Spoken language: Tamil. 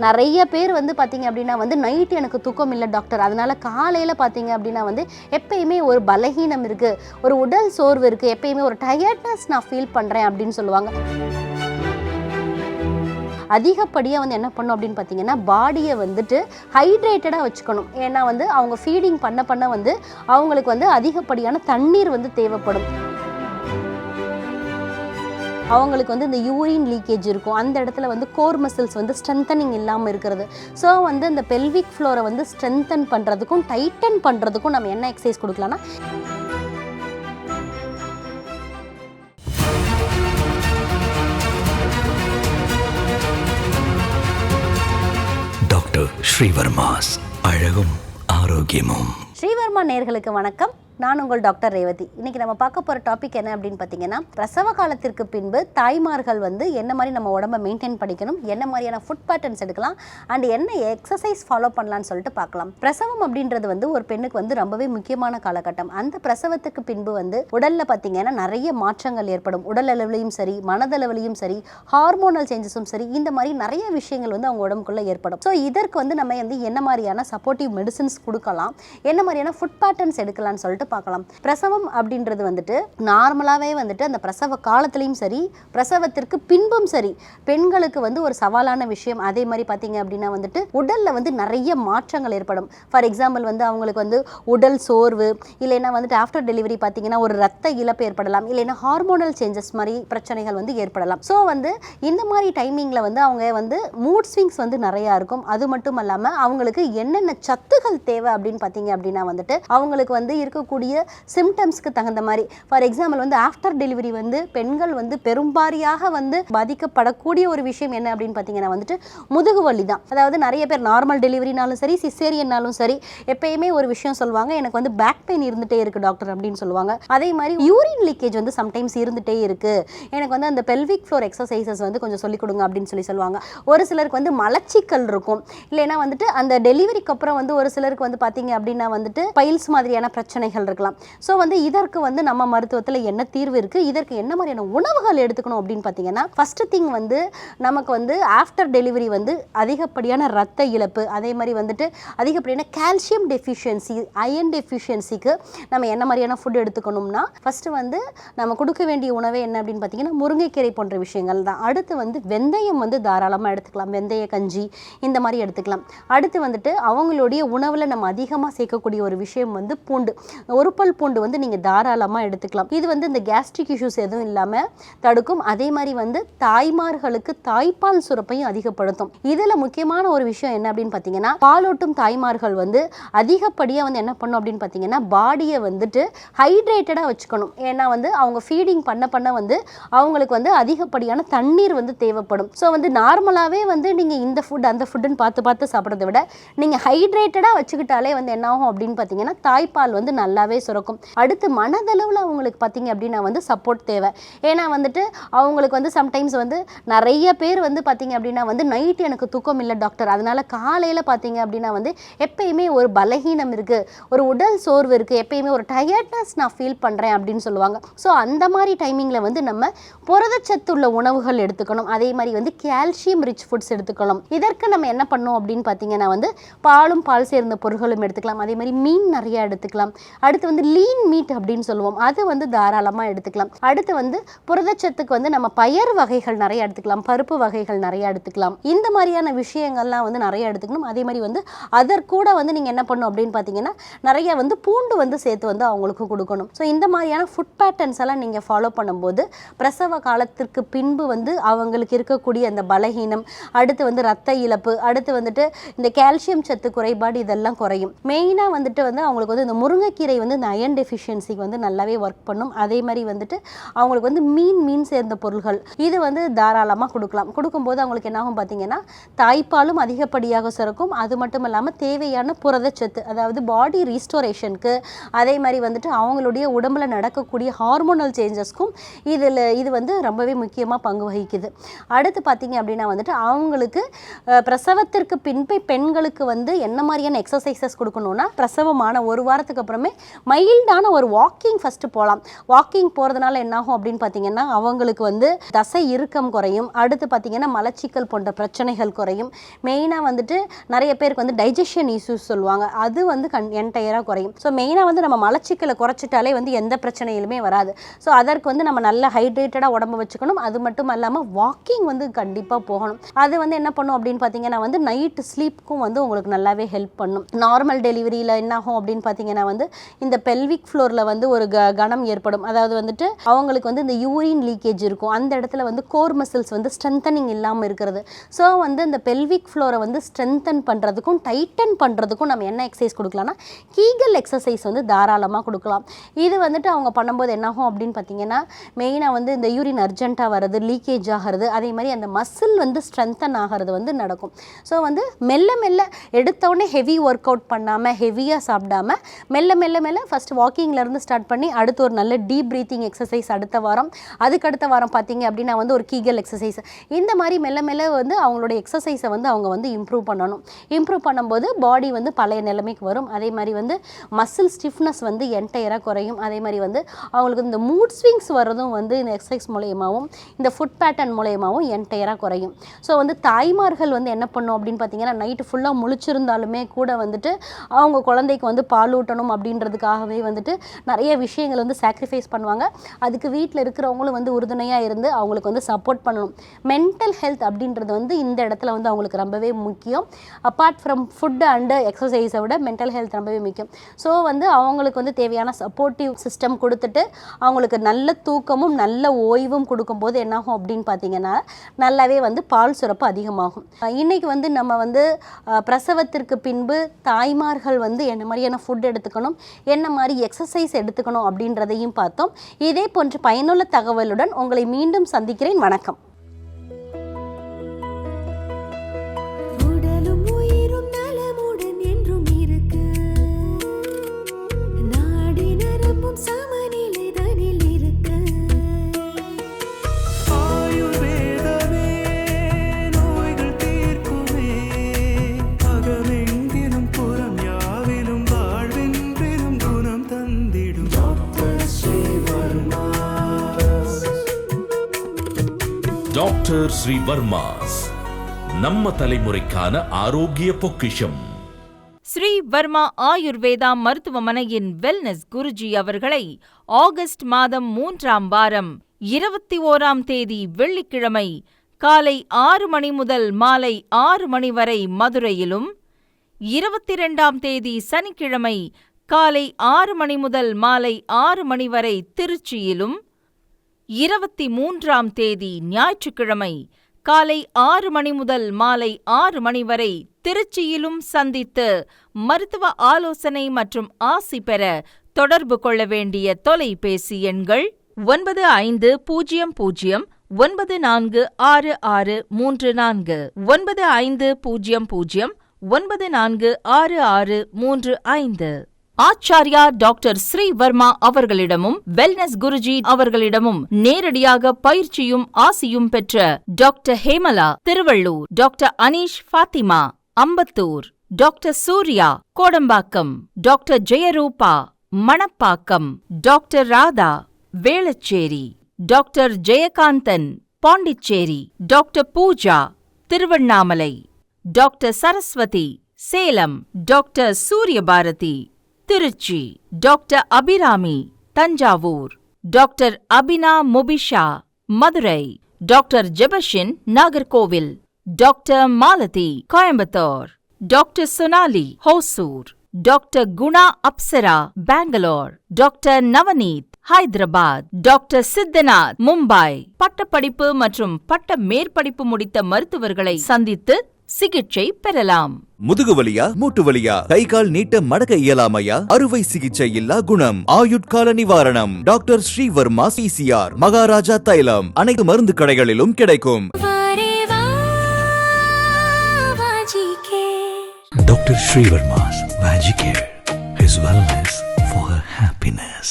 நிறைய பேர் வந்து பார்த்தீங்க அப்படின்னா வந்து நைட் எனக்கு தூக்கம் இல்லை டாக்டர், அதனால காலையில் பார்த்தீங்க அப்படின்னா வந்து எப்பயுமே ஒரு பலகீனம் இருக்குது, ஒரு உடல் சோர்வு இருக்குது, எப்பயுமே ஒரு டயர்ட்னஸ் நான் ஃபீல் பண்ணுறேன் அப்படின்னு சொல்லுவாங்க. அதிகப்படியாக வந்து என்ன பண்ணும் அப்படின்னு பார்த்தீங்கன்னா பாடியை வந்துட்டு ஹைட்ரேட்டடாக வச்சுக்கணும். ஏன்னா வந்து அவங்க ஃபீடிங் பண்ண வந்து அவங்களுக்கு வந்து அதிகப்படியான தண்ணீர் வந்து தேவைப்படும். அவங்களுக்கு வந்து இந்த யூரின் லீக்கேஜ் இருக்கும், அந்த இடத்துல வந்து கோர் மசில்ஸ் வந்து ஸ்ட்ரென்தனிங் இல்லாமல் இருக்கிறது. ஸோ வந்து இந்த பெல்விக் ஃப்ளோரை வந்து ஸ்ட்ரென்தன் பண்ணுறதுக்கும் டைட்டன் பண்ணுறதுக்கும் நம்ம என்ன எக்ஸசைஸ் கொடுக்கலாம்னா, டாக்டர் ஸ்ரீவர்மாஸ் அழகும் ஆரோக்கியமும். ஸ்ரீவர்மா நேயர்களுக்கு வணக்கம். நான் உங்கள் டாக்டர் ரேவதி. இன்றைக்கி நம்ம பார்க்க போகிற டாபிக் என்ன அப்படின்னு பார்த்தீங்கன்னா, பிரசவ காலத்திற்கு பின்பு தாய்மார்கள் வந்து என்ன மாதிரி நம்ம உடம்பை மெயின்டைன் பண்ணிக்கணும், என்ன மாதிரியான ஃபுட் பேட்டர்ன்ஸ் எடுக்கலாம், அண்ட் என்ன எக்ஸசைஸ் ஃபாலோ பண்ணலான்னு சொல்லிட்டு பார்க்கலாம். பிரசவம் அப்படின்றது வந்து ஒரு பெண்ணுக்கு வந்து ரொம்பவே முக்கியமான காலகட்டம். அந்த பிரசவத்துக்கு பின்பு வந்து உடலில் பார்த்தீங்கன்னா நிறைய மாற்றங்கள் ஏற்படும். உடல் அளவுலையும் சரி, மனதளவுலையும் சரி, ஹார்மோனல் சேஞ்சஸும் சரி, இந்த மாதிரி நிறைய விஷயங்கள் வந்து அவங்க உடம்புக்குள்ளே ஏற்படும். ஸோ இதற்கு வந்து நம்ம வந்து என்ன மாதிரியான சப்போர்ட்டிவ் மெடிசின்ஸ் கொடுக்கலாம், என்ன மாதிரியான ஃபுட் பேட்டர்ன்ஸ் எடுக்கலாம்னு சொல்லிட்டு பார்க்கலாம். பிரசவம் அப்படின்றது வந்துட்டு நார்மலாகவே வந்துட்டு அந்த பிரசவ காலத்திலையும் சரி, பிரசவத்திற்கு பின்பும் சரி, பெண்களுக்கு வந்து ஒரு சவாலான விஷயம். அதே மாதிரி பார்த்தீங்க அப்படின்னா வந்துட்டு உடலில் வந்து நிறைய மாற்றங்கள் ஏற்படும். ஃபார் எக்ஸாம்பிள் வந்து அவங்களுக்கு வந்து உடல் சோர்வு, இல்லைன்னா வந்துட்டு ஆஃப்டர் டெலிவரி பார்த்தீங்கன்னா ஒரு ரத்த இழப்பு ஏற்படலாம், இல்லைன்னா ஹார்மோனல் சேஞ்சஸ் மாதிரி பிரச்சனைகள் வந்து ஏற்படலாம். ஸோ வந்து இந்த மாதிரி டைமிங்கில் வந்து அவங்க வந்து மூட் ஸ்விங்ஸ் வந்து நிறையா இருக்கும். அது மட்டும் இல்லாமல் அவங்களுக்கு என்னென்ன சத்துகள் தேவை அப்படின்னு பார்த்தீங்க அப்படின்னா வந்துட்டு அவங்களுக்கு வந்து இருக்கக்கூடிய சிம்டம்ஸ்க்கு தகுந்த மாதிரி, ஃபார் எக்ஸாம்பிள் வந்து ஆஃப்டர் டெலிவரி வந்து பெண்கள் வந்து பெரும்பாரியாக வந்து பாதிக்கப்படக்கூடிய ஒரு விஷயம் என்ன அப்படின்னு பார்த்தீங்கன்னா வந்துட்டு முதுகு வலி தான். அதாவது நிறைய பேர் நார்மல் டெலிவரினாலும் சரி, சிசேரியனாலும் சரி, எப்பயுமே ஒரு விஷயம் சொல்லுவாங்க, எனக்கு வந்து பேக் பெயின் இருந்துகிட்டே இருக்குது டாக்டர் அப்படின்னு சொல்லுவாங்க. அதே மாதிரி யூரின் லீக்கேஜ் வந்து சம்டைம்ஸ் இருந்துகிட்டே இருக்குது, எனக்கு வந்து அந்த பெல்விக் ஃப்ளோர் எக்ஸசைசஸ் வந்து கொஞ்சம் சொல்லிக் கொடுங்க அப்படின்னு சொல்லுவாங்க. ஒரு சிலருக்கு வந்து மலச்சிக்கல் இருக்கும், இல்லைன்னா வந்துட்டு அந்த டெலிவரிக்கு அப்புறம் வந்து ஒரு சிலருக்கு வந்து பார்த்தீங்க அப்படின்னா வந்துட்டு பைல்ஸ் மாதிரியான பிரச்சனைகள் இருக்கலாம். ஸோ வந்து இதற்கு வந்து நம்ம மருத்துவத்தில் என்ன தீர்வு இருக்குது, இதற்கு என்ன மாதிரியான உணவுகள் எடுத்துக்கணும் அப்படின்னு பார்த்தீங்கன்னா, ஃபஸ்ட்டு திங் வந்து நமக்கு வந்து ஆஃப்டர் டெலிவரி வந்து அதிகப்படியான ரத்த இழப்பு, அதே மாதிரி வந்துட்டு அதிகப்படியான கால்சியம் டெஃபிஷியன்சி, அயன் டெஃபிஷியன்சிக்கு நம்ம என்ன மாதிரியான ஃபுட் எடுத்துக்கணும்னா, ஃபஸ்ட்டு வந்து நம்ம கொடுக்க வேண்டிய உணவே என்ன அப்படின்னு பார்த்தீங்கன்னா முருங்கைக்கீரை போன்ற விஷயங்கள் தான். அடுத்து வந்து வெந்தயம் வந்து தாராளமாக எடுத்துக்கலாம், வெந்தய கஞ்சி இந்த மாதிரி எடுத்துக்கலாம். அடுத்து வந்துட்டு அவங்களுடைய உணவில் நம்ம அதிகமாக சேர்க்கக்கூடிய ஒரு விஷயம் வந்து பூண்டு, ஒரு பல் பூண்டு வந்து நீங்கள் தாராளமாக எடுத்துக்கலாம். இது வந்து இந்த கேஸ்ட்ரிக் இஷ்யூஸ் எதுவும் இல்லாமல் தடுக்கும். அதே மாதிரி வந்து தாய்மார்களுக்கு தாய்ப்பால் சுரப்பையும் அதிகப்படுத்தும். இதில் முக்கியமான ஒரு விஷயம் என்ன அப்படின்னு பார்த்தீங்கன்னா, பாலூட்டும் தாய்மார்கள் வந்து அதிகப்படியாக வந்து என்ன பண்ணும் அப்படின்னு பார்த்தீங்கன்னா பாடியை வந்துட்டு ஹைட்ரேட்டடாக வச்சுக்கணும். ஏன்னா வந்து அவங்க ஃபீடிங் பண்ண வந்து அவங்களுக்கு வந்து அதிகப்படியான தண்ணீர் வந்து தேவைப்படும். ஸோ வந்து நார்மலாகவே வந்து நீங்கள் இந்த ஃபுட் அந்த ஃபுட்டுன்னு பார்த்து சாப்பிட்றத விட நீங்கள் ஹைட்ரேட்டடாக வச்சுக்கிட்டாலே வந்து என்ன ஆகும் அப்படின்னு பார்த்தீங்கன்னா தாய்ப்பால் வந்து நல்லாவே சுரக்கும். அடுத்து மனதளவில் அவங்களுக்கு பார்த்தீங்க அப்படின்னா வந்து சப்போர்ட் தேவை. ஏன்னா வந்துட்டு அவங்களுக்கு வந்து சம்டைம்ஸ் வந்து நிறைய பேர் வந்து பார்த்தீங்க அப்படின்னா வந்து நைட் எனக்கு தூக்கம் இல்லை டாக்டர், அதனால காலையில் பார்த்தீங்க அப்படின்னா வந்து எப்பயுமே ஒரு பலகீனம் இருக்குது, ஒரு உடல் சோர்வு இருக்குது, எப்பயுமே ஒரு டயர்ட்னஸ் நான் ஃபீல் பண்ணுறேன் அப்படின்னு சொல்லுவாங்க. ஸோ அந்த மாதிரி டைமிங்கில் வந்து நம்ம புரதச்சத்து உள்ள உணவுகள் எடுத்துக்கணும். அதே மாதிரி வந்து கால்சியம் ரிச் ஃபுட்ஸ் எடுத்துக்கணும். இதற்கு நம்ம என்ன பண்ணோம் அப்படின்னு பார்த்தீங்கன்னா வந்து பாலும் பால் சேர்ந்த பொருட்களும் எடுத்துக்கலாம். அதே மாதிரி மீன் நிறையா எடுத்துக்கலாம். அடுத்து வந்து லீன் மீட் அப்படின்னு சொல்லுவோம், அது வந்து தாராளமாக எடுத்துக்கலாம். அடுத்து வந்து புரதச்சத்துக்கு வந்து நம்ம பயறு வகைகள் நிறைய எடுத்துக்கலாம், பருப்பு வகைகள் நிறைய எடுத்துக்கலாம். இந்த மாதிரியான விஷயங்கள்லாம் வந்து நிறைய எடுத்துக்கணும். அதே மாதிரி வந்து அதற்கூட வந்து நீங்கள் என்ன பண்ணணும் அப்படின்னு பார்த்தீங்கன்னா நிறைய வந்து பூண்டு வந்து சேர்த்து வந்து அவங்களுக்கு கொடுக்கணும். ஸோ இந்த மாதிரியான ஃபுட் பேட்டர்ன்ஸ் எல்லாம் நீங்கள் ஃபாலோ பண்ணும்போது பிரசவ காலத்திற்கு பின்பு வந்து அவங்களுக்கு இருக்கக்கூடிய அந்த பலகீனம், அடுத்து வந்து ரத்த இழப்பு, அடுத்து வந்துட்டு இந்த கால்சியம் சத்து குறைபாடு இதெல்லாம் குறையும். மெயினாக வந்துட்டு வந்து அவங்களுக்கு வந்து இந்த முருங்கைக்கீரை வந்து இந்த அயன் டெஃபிஷியன்சிக்கு வந்து நல்லாவே ஒர்க் பண்ணும். அதே மாதிரி வந்துட்டு அவங்களுக்கு வந்து மீன் சேர்ந்த பொருள்கள் இது வந்து தாராளமாக கொடுக்கலாம். கொடுக்கும்போது அவங்களுக்கு என்னாகும் பார்த்தீங்கன்னா தாய்ப்பாலும் அதிகப்படியாக சுரக்கும். அது மட்டும் இல்லாமல் தேவையான புரதச்சத்து, அதாவது பாடி ரீஸ்டோரேஷனுக்கு, அதே மாதிரி வந்துட்டு அவங்களுடைய உடம்புல நடக்கக்கூடிய ஹார்மோனல் சேஞ்சஸ்க்கும் இது வந்து ரொம்பவே முக்கியமாக பங்கு வகிக்குது. அடுத்து பார்த்தீங்க அப்படின்னா வந்துட்டு அவங்களுக்கு பிரசவத்திற்கு பின்பு பெண்களுக்கு வந்து என்ன மாதிரியான எக்ஸசைசஸ் கொடுக்கணும்னா, பிரசவமான ஒரு வாரத்துக்கு அப்புறமே மைல்டான ஒரு வாக்கிங் ஃபஸ்ட்டு போகலாம். வாக்கிங் போகிறதுனால என்னாகும் அப்படின்னு பார்த்தீங்கன்னா அவங்களுக்கு வந்து தசை இறுக்கம் குறையும். அடுத்து பார்த்தீங்கன்னா மலச்சிக்கல் போன்ற பிரச்சனைகள் குறையும். மெயினாக வந்துட்டு நிறைய பேருக்கு வந்து டைஜஷன் இஷ்யூஸ் சொல்லுவாங்க, அது வந்து என்டையராக குறையும். ஸோ மெயினாக வந்து நம்ம மலச்சிக்கலை குறைச்சிட்டாலே வந்து எந்த பிரச்சனையிலுமே வராது. ஸோ அதற்கு வந்து நம்ம நல்லா ஹைட்ரேட்டடாக உடம்பு வச்சுக்கணும். அது மட்டும் இல்லாமல் வாக்கிங் வந்து கண்டிப்பாக போகணும். அது வந்து என்ன பண்ணும் அப்படின்னு பார்த்தீங்கன்னா வந்து நைட்டு ஸ்லீப்புக்கும் வந்து உங்களுக்கு நல்லாவே ஹெல்ப் பண்ணும். நார்மல் டெலிவரியில் என்ன ஆகும் அப்படின்னு பார்த்தீங்கன்னா வந்து இந்த பெல்விக் ஃப்ளோரில் வந்து ஒரு கணம் ஏற்படும். அதாவது வந்துட்டு அவங்களுக்கு வந்து இந்த யூரின் லீக்கேஜ் இருக்கும். அந்த இடத்துல வந்து கோர் மசில்ஸ் வந்து ஸ்ட்ரென்தனிங் இல்லாமல் இருக்கிறது. ஸோ வந்து இந்த பெல்விக் ஃப்ளோரை வந்து ஸ்ட்ரென்தன் பண்ணுறதுக்கும் டைட்டன் பண்ணுறதுக்கும் நம்ம என்ன எக்ஸசைஸ் கொடுக்கலாம்னா கீகல் எக்ஸசைஸ் வந்து தாராளமாக கொடுக்கலாம். இது வந்துட்டு அவங்க பண்ணும்போது என்னாகும் அப்படின்னு பார்த்தீங்கன்னா மெயினாக வந்து இந்த யூரின் அர்ஜென்ட்டாக வர்றது, லீக்கேஜ் ஆகிறது, அதே மாதிரி அந்த மசில் வந்து ஸ்ட்ரென்தன் ஆகிறது வந்து நடக்கும். ஸோ வந்து மெல்ல மெல்ல எடுத்தோடனே ஹெவி ஒர்க் அவுட் பண்ணாமல் ஹெவியாக சாப்பிடாம மெல்ல மெல்ல மெல்ல ஃபஸ்ட் வாக்கிங்லேருந்து ஸ்டார்ட் பண்ணி அடுத்து ஒரு நல்ல டீப் ப்ரீத்திங் எக்ஸசைஸ் அடுத்த வாரம், அதுக்கடுத்த வாரம் பார்த்தீங்க அப்படின்னா வந்து ஒரு கீகல் எக்ஸசைஸ், இந்த மாதிரி மெல்ல மெல்ல வந்து அவங்களோட எக்ஸசைஸை வந்து அவங்க வந்து இம்ப்ரூவ் பண்ணணும். இம்ப்ரூவ் பண்ணும்போது பாடி வந்து பழைய நிலைமைக்கு வரும். அதே மாதிரி வந்து மசில் ஸ்டிஃப்னஸ் வந்து என்டையராக குறையும். அதே மாதிரி வந்து அவங்களுக்கு இந்த மூட் ஸ்விங்ஸ் வர்றதும் வந்து இந்த எக்ஸசைஸ் மூலயமாவும் இந்த ஃபுட் பேட்டர்ன் மூலயமாவும் என்டையராக குறையும். ஸோ வந்து தாய்மார்கள் வந்து என்ன பண்ணும் அப்படின்னு பார்த்தீங்கன்னா நைட்டு ஃபுல்லாக முழிச்சிருந்தாலுமே கூட வந்துட்டு அவங்க குழந்தைக்கு வந்து பால் ஊட்டணும் அப்படின்றதுக்காகவே வந்துட்டு நிறைய விஷயங்கள் வந்து சாக்ரிஃபைஸ் பண்ணுவாங்க. அதுக்கு வீட்டில் இருக்கிறவங்களும் வந்து உறுதுணையாக இருந்து அவங்களுக்கு வந்து சப்போர்ட் பண்ணணும். மென்டல் ஹெல்த் அப்படின்றது வந்து இந்த இடத்துல வந்து அவங்களுக்கு ரொம்பவே முக்கியம். அப்பார்ட் ஃப்ரம் ஃபுட் அண்டு எக்ஸசைஸை விட மென்டல் ஹெல்த் ரொம்பவே முக்கியம். ஸோ வந்து அவங்களுக்கு வந்து தேவையான சப்போர்ட்டிவ் சிஸ்டம் கொடுத்துட்டு அவங்களுக்கு நல்ல தூக்கமும் நல்ல ஓய்வும் கொடுக்கும்போது என்னாகும் அப்படின்னு பார்த்தீங்கன்னா நல்லாவே வந்து பால் சுரப்பு அதிகமாகும். இன்றைக்கி வந்து நம்ம வந்து பிரசவத்திற்கு பின்பு தாய்மார்கள் வந்து என்ன மாதிரியான ஃபுட் எடுத்துக்கணும், என்ன மாதிரி எக்ஸசைஸ் எடுத்துக்கணும் அப்படின்றதையும் பார்த்தோம். இதே போன்ற பயனுள்ள தகவலுடன் உங்களை மீண்டும் சந்திக்கிறேன். வணக்கம். டாக்டர் ஸ்ரீ வர்மாஸ், நம்ம தலைமுறைக்கான ஆரோக்கிய பொக்கிஷம். ஸ்ரீ வர்மா ஆயுர்வேதா மருத்துவமனையின் வெல்னஸ் குருஜி அவர்களை ஆகஸ்ட் மாதம் 3ஆம் வாரம் 21ஆம் தேதி வெள்ளிக்கிழமை காலை 6 மணி முதல் மாலை 6 மணி வரை மதுரையிலும், 22ஆம் தேதி சனிக்கிழமை காலை 6 மணி முதல் மாலை 6 மணி வரை திருச்சியிலும், 23ஆம் தேதி ஞாயிற்றுக்கிழமை காலை 6 மணி முதல் மாலை 6 மணி வரை திருச்சியிலும் சந்தித்து மருத்துவ ஆலோசனை மற்றும் ஆசி பெற தொடர்பு கொள்ள வேண்டிய தொலைபேசி எண்கள் 9500946634, 9500946635. ஆச்சார்யா டாக்டர் ஸ்ரீ வர்மா அவர்களிடமும் வெல்னஸ் குருஜி அவர்களிடமும் நேரடியாக பயிற்சியும் ஆசியும் பெற்ற doctor Hemala Thiruvallur, doctor Aneesh Fathima Ambattur, doctor Surya Kodambakkam, doctor Jeyarupa Manapakkam, doctor Radha Velachery, doctor Jayakanthan Pondicherry, doctor Pooja Tiruvannamalai, doctor Saraswathi Salem, doctor Suryabharathi Trichy, doctor Abirami Thanjavur, doctor Abina Mubisha Madurai, doctor Jebashin Nagercoil, doctor Malathi Coimbatore, doctor Sonali Hosur, doctor Guna Afsara Bangalore, doctor Navneeth Hyderabad, doctor Siddhanath Mumbai. பட்டப்படிப்பு மற்றும் பட்ட மேற்படிப்பு முடித்த மருத்துவர்களை சந்தித்து சிகிச்சை பெறலாம். முதுகு வலியா, மூட்டு வலியா, கை கால் நீட்ட மடக்க இயலாமையா, அறுவை சிகிச்சை இல்லா குணம், ஆயுட்கால நிவாரணம். டாக்டர் ஸ்ரீ வர்மா PCR, மகாராஜா தைலம். அனைத்து மருந்து கடைகளிலும் கிடைக்கும். Dr. Sri Verma's Magic Care, his wellness for her happiness.